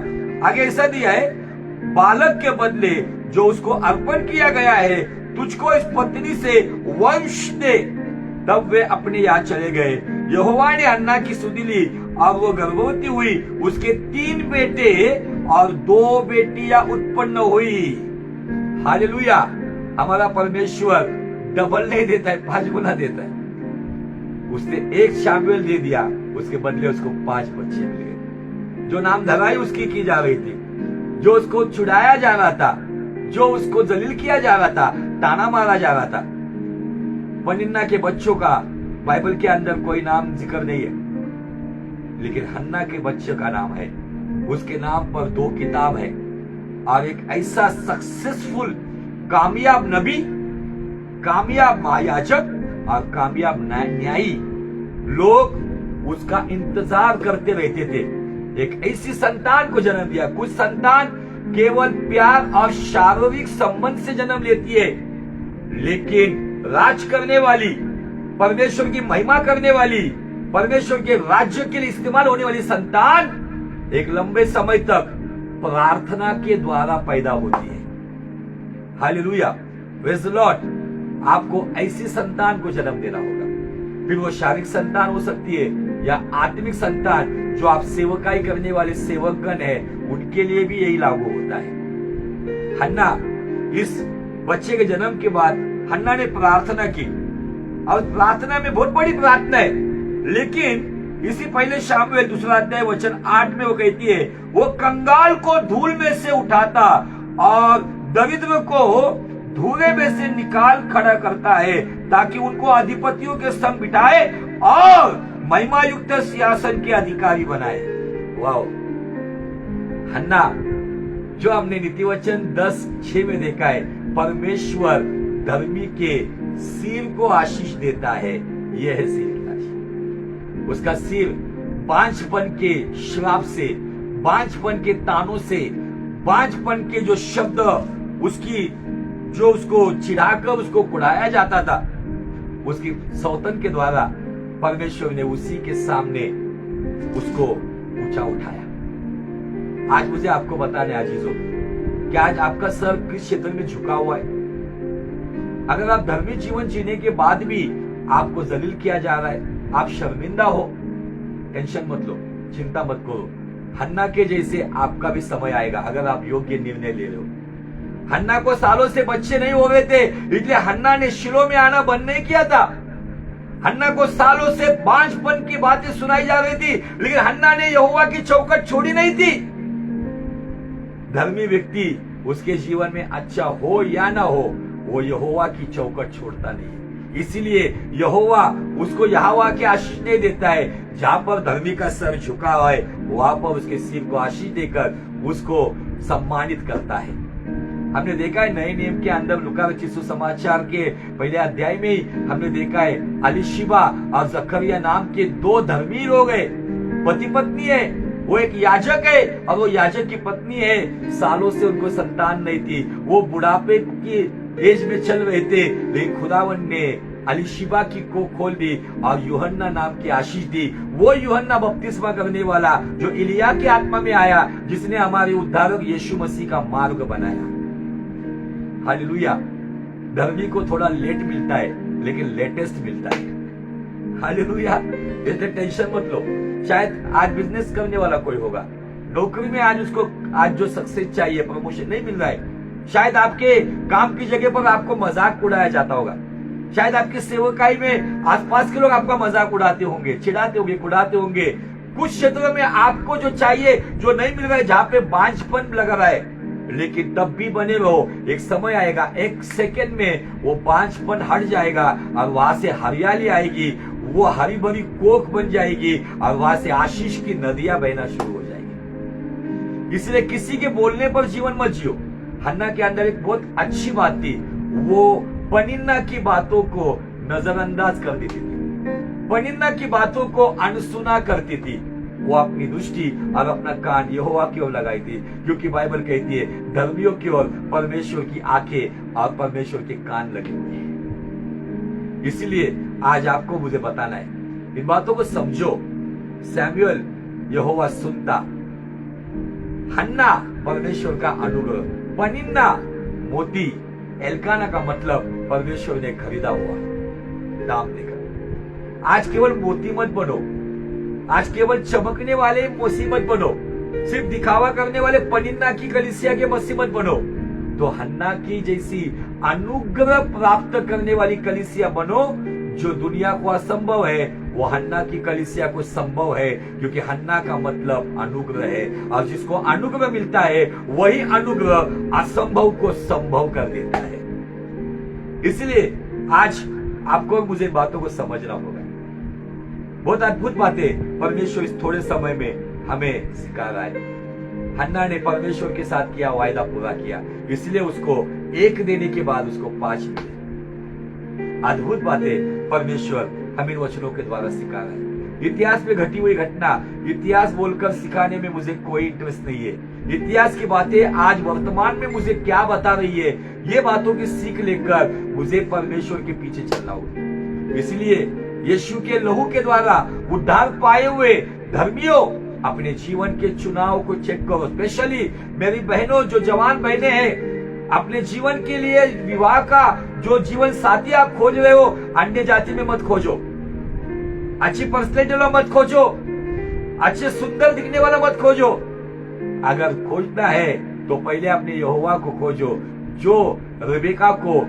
आगे ऐसा दिया है, बालक के बदले जो उसको अर्पण किया गया है, तुझको इस पत्नी से वंश दे। तब वे अपने यहाँ चले गए। यहोवा ने हन्ना की सुधि ली और वो गर्भवती हुई, उसके 3 बेटे और 2 बेटियां उत्पन्न हुई। हालेलुया। हमारा परमेश्वर डबल नहीं देता है, 5 गुना देता है। उसने 1 शामुएल दे दिया, उसके बदले उसको 5 बच्चे मिल गए। जो नाम धराई उसकी की जा रही थी, जो उसको छुड़ाया जा रहा था, जो उसको जलील किया जा रहा था, ताना मारा जा रहा था, पनिन्ना के बच्चों का बाइबल के अंदर कोई नाम जिक्र नहीं है, लेकिन हन्ना के बच्चे का नाम है। उसके नाम पर 2 किताब है और एक ऐसा सक्सेसफुल कामयाब नबी, कामयाब महायाजक और कामयाब न्यायी लोग उसका इंतजार करते रहते थे। एक ऐसी संतान को जन्म दिया। कुछ संतान केवल प्यार और शारीरिक संबंध से जन्म लेती है, लेकिन राज करने वाली, परमेश्वर की महिमा करने वाली, परमेश्वर के राज्य के लिए इस्तेमाल होने वाली संतान एक लंबे समय तक प्रार्थना के द्वारा पैदा होती है। Hallelujah, praise the Lord. आपको ऐसी संतान को जन्म देना होगा। फिर वो शारीरिक संतान हो सकती है या आत्मिक संतान, जो आप सेवकाई करने वाले सेवकगण है, उनके लिए भी यही लागू होता है। हन्ना, इस बच्चे के जन्म के बाद हन्ना ने प्रार्थना की और प्रार्थना में बहुत बड़ी प्रार्थना है, लेकिन इसी 1 शामुएल 2 अध्याय वचन 8 में वो कहती है, वो कंगाल को धूल में से उठाता और दरिद्र को धूले में से निकाल खड़ा करता है, ताकि उनको अधिपतियों के संग बिठाए और महिमा युक्त सिंहासन के अधिकारी बनाए। वाओ। हन्ना, जो हमने नीतिवचन 10:6 में देखा है, परमेश्वर धर्मी के सिर को आशीष देता है। यह है सिर की आशीष। उसका सिर बांझपन के श्राप से, बांझपन के तानों से, बांझपन के जो शब्द उसकी, जो उसको चिढ़ाकर उसको कुड़ाया जाता था, उसकी सौतन के द्वारा परमेश्वर ने उसी के सामने उसको ऊंचा उठाया। आज मुझे आपको बताने आजीजों, क्या आज आपका सर किस क्षेत्र में झुका हुआ है? अगर आप धर्मी जीवन जीने के बाद भी आपको जलील किया जा रहा है, आप शर्मिंदा हो, टेंशन मत लो, चिंता मत करो। हन्ना के जैसे आपका भी समय आएगा अगर आप योग्य निर्णय ले रहे हो। हन्ना को सालों से बच्चे नहीं हो रहे थे, इसलिए हन्ना ने शिलो में आना बंद नहीं किया था। हन्ना को सालों से बांझपन की बातें सुनाई जा रही थी, लेकिन हन्ना ने यहोवा की चौखट छोड़ी नहीं थी। धर्मी व्यक्ति, उसके जीवन में अच्छा हो या ना हो, वो यहोवा की चौखट छोड़ता नहीं। इसीलिए यहोवा उसको यहोवा की आशीष नहीं देता है। जहां पर धर्मी का सर झुका हुआ है, वहां पर उसके सिर को आशीष देकर उसको सम्मानित करता है। हमने देखा है नए नियम के अंदर लूका रचित सुसमाचार के 1 अध्याय में ही हमने देखा है, अलीशिबा और जकरिया नाम के 2 धर्मी लोग है, पति पत्नी है। वो एक याजक है और वो याजक की पत्नी है। सालों से उनको संतान नहीं थी, वो बुढ़ापे की एज में चल रहे थे, लेकिन खुदावन ने अलीशिबा की को खोल दी और यूहन्ना नाम की आशीष दी। वो यूहन्ना बपतिस्मा करने वाला जो इलिया की आत्मा में आया, जिसने हमारे उद्धारक यीशु मसीह का मार्ग बनाया। हालेलुया। धर्मी को थोड़ा लेट मिलता है, लेकिन लेटेस्ट मिलता है। हालेलुया। इतने टेंशन मत लो, शायद आज बिजनेस करने वाला कोई होगा, नौकरी में आज उसको आज जो सक्सेस चाहिए, प्रमोशन नहीं मिल रहा है। शायद आपके काम की जगह पर आपको मजाक उड़ाया जाता होगा, शायद आपकी सेवकाई में आसपास के लोग आपका मजाक उड़ाते होंगे, चिढ़ाते होंगे, कुड़ाते होंगे। कुछ क्षेत्रों में आपको जो चाहिए जो नहीं मिल रहा है, जहां पे बांझपन लग रहा है, लेकिन तब भी बने रहो, एक समय आएगा, एक सेकंड में वो बांझपन हट जाएगा और वहां से हरियाली आएगी, वो हरी भरी कोख बन जाएगी और वहां से आशीष की नदियां बहना शुरू हो जाएगी। इसलिए किसी के बोलने पर जीवन मत जियो। हन्ना के अंदर एक बहुत अच्छी बात थी, वो पनिन्ना की बातों को नजरअंदाज कर देती थी, पनिन्ना की बातों को अनसुना करती थी। वो अपनी दृष्टि और अपना कान यहोवा की ओर लगाई थी, क्योंकि बाइबल कहती है धर्मियों की ओर परमेश्वर की आंखें और परमेश्वर के कान लगे हुए हैं। इसलिए आज आपको मुझे बताना है, इन बातों को समझो। सैमुअल यहोवा सुनता, हन्ना परमेश्वर का अनुग्रह, पनिन्ना मोती, एल्काना का मतलब परमेश्वर ने खरीदा हुआ दाम देकर। आज केवल मोती मत बनो, आज केवल चमकने वाले मसीह मत बनो, सिर्फ दिखावा करने वाले पनिन्ना की कलीसिया के मसीह मत बनो, तो हन्ना की जैसी अनुग्रह प्राप्त करने वाली कलीसिया बनो। जो दुनिया को असंभव है वो हन्ना की कलीसिया को संभव है, क्योंकि हन्ना का मतलब अनुग्रह है, और जिसको अनुग्रह मिलता है वही अनुग्रह असंभव को संभव कर देता है। इसलिए आज आपको मुझे बातों को समझना होगा। बहुत अद्भुत बातें परमेश्वर इस थोड़े समय में हमें सिखा रहा है। हन्ना ने परमेश्वर के साथ किया वायदा पूरा किया, इसलिए उसको 1 देने के बाद उसको 5 मिले। अद्भुत बातें परमेश्वर हमें इन वचनों के द्वारा सिखा रहा है। इतिहास में घटी हुई घटना इतिहास बोलकर सिखाने में मुझे कोई इंटरेस्ट नहीं है। इतिहास की बातें आज वर्तमान में मुझे क्या बता रही है, ये बातों की सीख लेकर मुझे परमेश्वर के पीछे चलना होगा। इसलिए यीशु के लहू के द्वारा उद्धार पाए हुए धर्मियों, अपने जीवन के चुनाव को चेक करो। स्पेशली मेरी बहनों, जो जवान बहनें हैं, अपने जीवन के लिए विवाह का जो जीवन साथी आप खोज रहे हो, अन्य जाति में मत खोजो, अच्छी पर्सनैलिटी वाला मत खोजो, अच्छे सुंदर दिखने वाला मत खोजो। अगर खोजना है तो पहले अपने यहोवा को खोजो, जो रेबेका को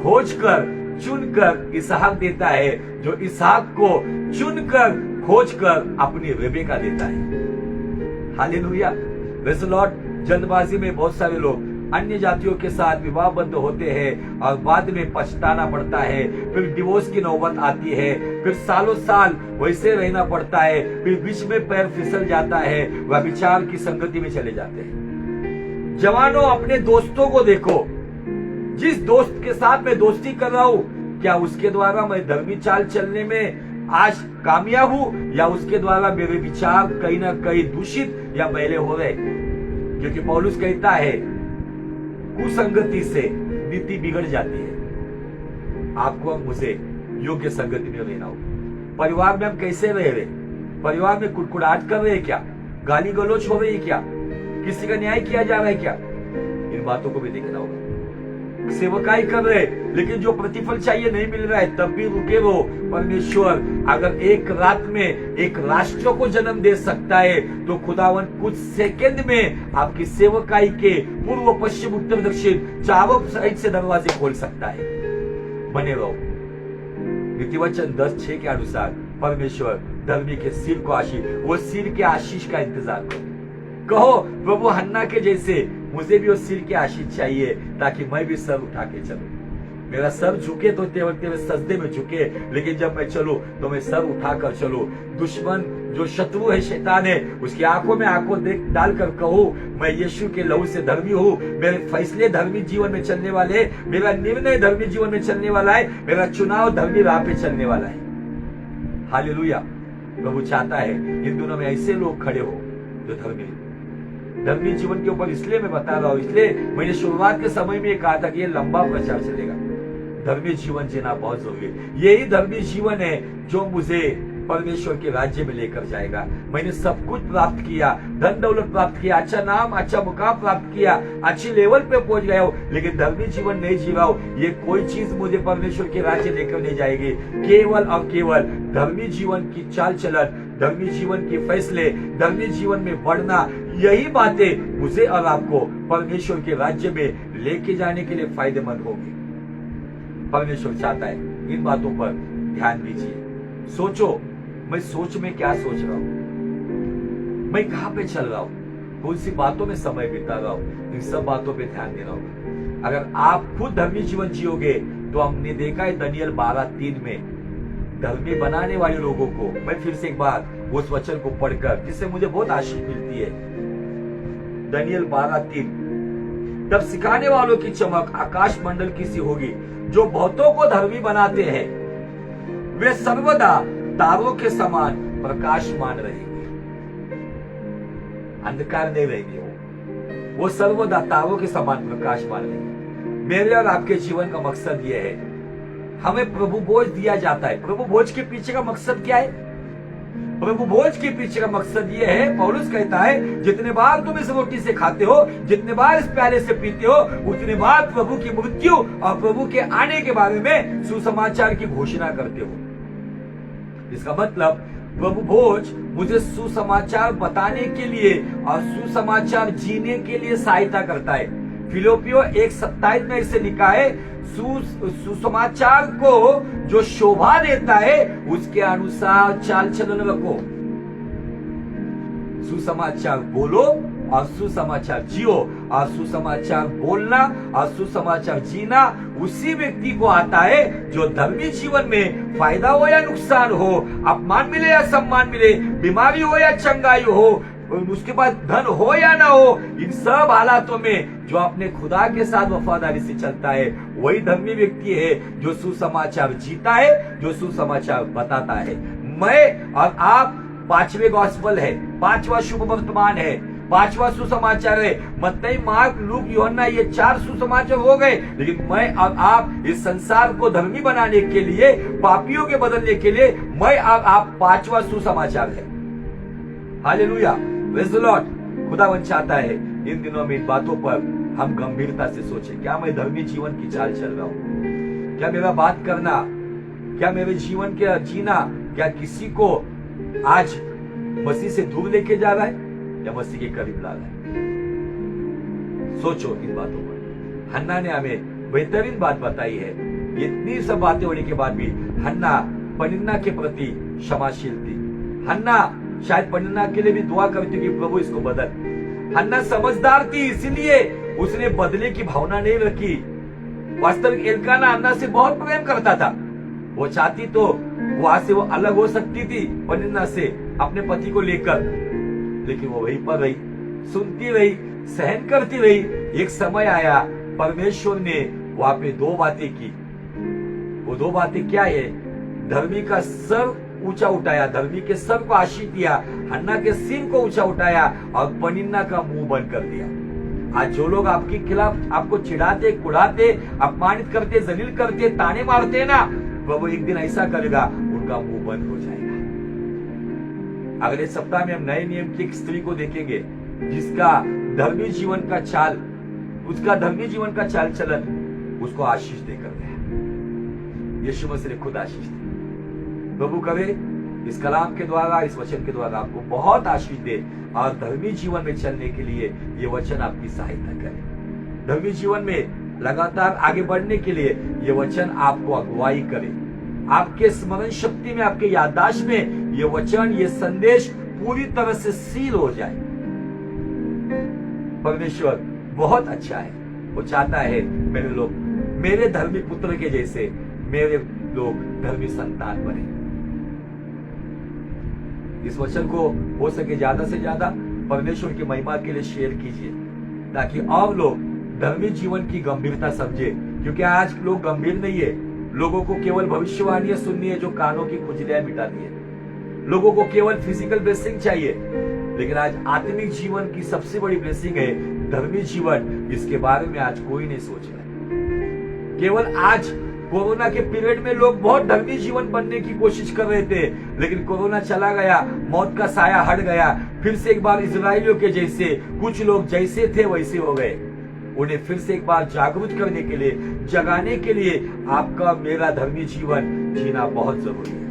खोजकर चुनकर इसहाक देता है, जो इसहाक को चुनकर खोजकर अपनी रेबेका देता है। Hallelujah, praise the Lord. जल्दबाजी में बहुत सारे लोग अन्य जातियों के साथ विवाहबद्ध होते हैं और बाद में पछताना पड़ता है, फिर डिवोर्स की नौबत आती है, फिर सालों साल वैसे रहना पड़ता है, फिर बीच में पैर फिसल जाता है, वह विचार की संगति में चले जाते हैं। जवानों, अपने दोस्तों को देखो, जिस दोस्त के साथ मैं दोस्ती कर रहा हूं, क्या उसके द्वारा मैं धर्मी चाल चलने में आज कामयाब हूं, या उसके द्वारा मेरे विचार कहीं ना कहीं दूषित या मैले हो रहे? क्योंकि पौलुस कहता है कुसंगति से नीति बिगड़ जाती है। आपको मुझे योग्य संगति में रहना होगा। परिवार में हम कैसे रह रहे? परिवार में कुड़कुड़ाहट कर रहे हैं क्या? गाली गलौज हो रही है क्या? किसी का न्याय किया जा रहा है क्या? इन बातों को भी देखना होगा। सेवकाई कर रहे लेकिन जो प्रतिफल चाहिए नहीं मिल रहा है, तब भी रुके रहो। परमेश्वर अगर एक रात में एक राष्ट्र को जन्म दे सकता है, तो खुदावन कुछ सेकंड में आपकी सेवकाई के पूर्व पश्चिम उत्तर दक्षिण चारों साइड से दरवाजे खोल सकता है। बने रहो। नीतिवचन 10:6 के अनुसार परमेश्वर धर्मी के सिर को आशीष, वो सिर के आशीष का इंतजार करो। कहो प्रभु हन्ना के जैसे मुझे भी वो सिर की आशीष चाहिए, ताकि मैं भी सर उठा के चलूं। मेरा सर झुके तो तेरे सजदे में झुके, लेकिन जब मैं चलूं तो मैं सर उठाकर चलूं। दुश्मन जो शत्रु है, शैतान है, उसकी आंखों में आंखों देख डालकर कहूं मैं यीशु के लहू से धर्मी हूं, मेरे फैसले धर्मी जीवन में चलने वाले, मेरा निर्णय धर्मी जीवन में चलने वाला है, मेरा चुनाव धर्मी राह पे चलने वाला है। हालेलुया। प्रभु चाहता है इन दिनों में ऐसे लोग खड़े हो जो धर्मी जीवन के ऊपर। इसलिए मैं बता रहा हूं, इसलिए मैंने शुरुआत के समय में कहा था कि ये लंबा प्रचार चलेगा। धर्मी जीवन जीना बहुत जरूरी है। यही धर्मी जीवन है जो मुझे परमेश्वर के राज्य में लेकर जाएगा। मैंने सब कुछ प्राप्त किया, धन दौलत प्राप्त किया, अच्छा नाम, अच्छा मुकाम प्राप्त किया, अच्छी लेवल पे पहुंच गया हो, लेकिन धर्मी जीवन नहीं जी रहा हूं। ये कोई चीज मुझे परमेश्वर के राज्य लेकर नहीं जाएगी। केवल और केवल धर्मी जीवन की चाल चलन धर्मी जीवन के फैसले, धर्मी जीवन में बढ़ना, यही बातें मुझे और आपको परमेश्वर के राज्य में लेके जाने के लिए फायदेमंद होगी। परमेश्वर चाहता है इन बातों पर ध्यान दीजिए। सोचो, मैं सोच में क्या सोच रहा हूं, मैं कहां पे चल रहा हूं, कौन सी बातों में समय बिता रहा हूं, इन सब बातों पे ध्यान देना होगा। अगर आप खुद धर्मी जीवन जियोगे तो हमने देखा है दानियेल 12:3 में धर्मी बनाने वाले लोगों को, मैं फिर से एक बार उस वचन को पढ़कर, जिससे मुझे बहुत आशीष मिलती है। दानियेल 12:3, तब सिखाने वालों की चमक आकाश मंडल की सी होगी, जो बहुतों को धर्मी बनाते हैं वे सर्वदा तारों के समान प्रकाशमान रहेंगे। अंधकार नहीं रहेंगे, वो सर्वदा तारों के समान प्रकाशमान रहेंगे। मेरे और आपके जीवन का मकसद यह है, हमें प्रभु भोज दिया जाता है। प्रभु भोज के पीछे का मकसद क्या है? प्रभु भोज के पीछे का मकसद यह है, पौलुस कहता है, जितने बार तुम इस रोटी से खाते हो, जितने बार इस प्याले से पीते हो, उतने बार प्रभु की मृत्यु और प्रभु के आने के बारे में सुसमाचार की घोषणा करते हो। इसका मतलब प्रभु भोज मुझे सुसमाचार बताने के लिए और सुसमाचार जीने के लिए सहायता करता है। फिलिपियों 1:27 में इसे लिखा है, सुसमाचार को जो शोभा देता है उसके अनुसार चाल चलन रखो। सुसमाचार बोलो और सुसमाचार जियो, और सुसमाचार बोलना और सुसमाचार जीना उसी व्यक्ति को आता है जो धर्मी जीवन में फायदा हो या नुकसान हो, अपमान मिले या सम्मान मिले, बीमारी हो या चंगाई हो, उसके बाद धन हो या ना हो, इन सब हालातों में जो अपने खुदा के साथ वफादारी से चलता है, वही धर्मी व्यक्ति है जो सुसमाचार जीता है, जो सुसमाचार बताता है। मैं और आप 5वें गॉस्पेल है, 5वां शुभ वर्तमान है, 5वां सुसमाचार है। मत्ती, मार्क, लूक, यूहन्ना, ये 4 सुसमाचार हो गए, लेकिन मैं और आप इस संसार को धर्मी बनाने के लिए, पापियों के बदलने के लिए, मैं और आप 5वां सुसमाचार है। Hallelujah, praise the Lord. खुदावंद चाहता है इन दिनों में इन बातों पर हम गंभीरता से सोचें। क्या मैं धर्मी जीवन की चाल चल रहा हूं? क्या मेरा बात करना, क्या मेरे जीवन के जीना, क्या किसी को आज मसीह से दूर लेके जा रहा है या मसीह के करीब ला रहा है? सोचो इन बातों पर। हन्ना ने हमें बेहतरीन बात बताई है। इतनी सब बातें होने के बाद भी हन्ना पनिन्ना के प्रति क्षमाशील थी। हन्ना शायद पनिन्ना के लिए भी दुआ करती कि प्रभु इसको बदल। हन्ना समझदार थी, इसलिए उसने बदले की भावना नहीं रखी। वास्तविक एल्काना हन्ना से बहुत प्रेम करता था। वो चाहती तो वहां से वो अलग हो सकती थी पनिन्ना से अपने पति को लेकर, लेकिन वो वहीं पर रही, सुनती रही, सहन करती रही। एक समय आया, परमेश्वर ने वहां पे 2 बातें की। वो 2 बातें क्या है? धर्मी का सर ऊंचा उठाया, धर्मी के सर को आशीष दिया, हन्ना के सिर को ऊंचा उठाया और पनिन्ना का मुंह बंद कर दिया। आज जो लोग आपके खिलाफ आपको चिढ़ाते, कुड़ाते, अपमानित करते, जलील करते, ताने मारते हैं ना, प्रभु एक दिन ऐसा करेगा, उनका मुंह बंद हो जाएगा। अगले सप्ताह में हम नए नियम की एक स्त्री को देखेंगे जिसका धर्मी जीवन का चाल, उसका धर्मी जीवन का चाल चलन उसको आशीष देकर गया। यीशु मसीह ने खुद आशीष दी। प्रभु करे इस कलाम के द्वारा, इस वचन के द्वारा आपको बहुत आशीष दे और धर्मी जीवन में चलने के लिए ये वचन आपकी सहायता करे। धर्मी जीवन में लगातार आगे बढ़ने के लिए ये वचन आपको अगुवाई करे। आपके स्मरण शक्ति में, आपके याददाश्त में ये वचन, ये संदेश पूरी तरह से सील हो जाए। परमेश्वर बहुत अच्छा है। वो चाहता है मेरे लोग, मेरे धर्मी पुत्र के जैसे मेरे लोग धर्मी संतान बने। इस वचन को हो सके ज्यादा से ज्यादा परमेश्वर की महिमा के लिए शेयर कीजिए, ताकि और लोग धर्मी जीवन की गंभीरता समझे। क्योंकि आज लोग गंभीर नहीं है। लोगों को केवल भविष्यवाणियां सुननी है जो कानों की खुजलियां मिटाती है। लोगों को केवल फिजिकल ब्लेसिंग चाहिए, लेकिन आज आत्मिक जीवन की सबसे बड़ी ब्लेसिंग है धर्मी जीवन। इसके बारे में आज कोई नहीं सोच रहा है। केवल आज कोरोना के पीरियड में लोग बहुत धर्मी जीवन बनने की कोशिश कर रहे थे, लेकिन कोरोना चला गया, मौत का साया हट गया। फिर से एक बार इजराइलियों के जैसे कुछ लोग जैसे थे वैसे हो गए। उन्हें फिर से एक बार जागरूक करने के लिए, जगाने के लिए आपका मेरा धर्मी जीवन जीना बहुत जरूरी है।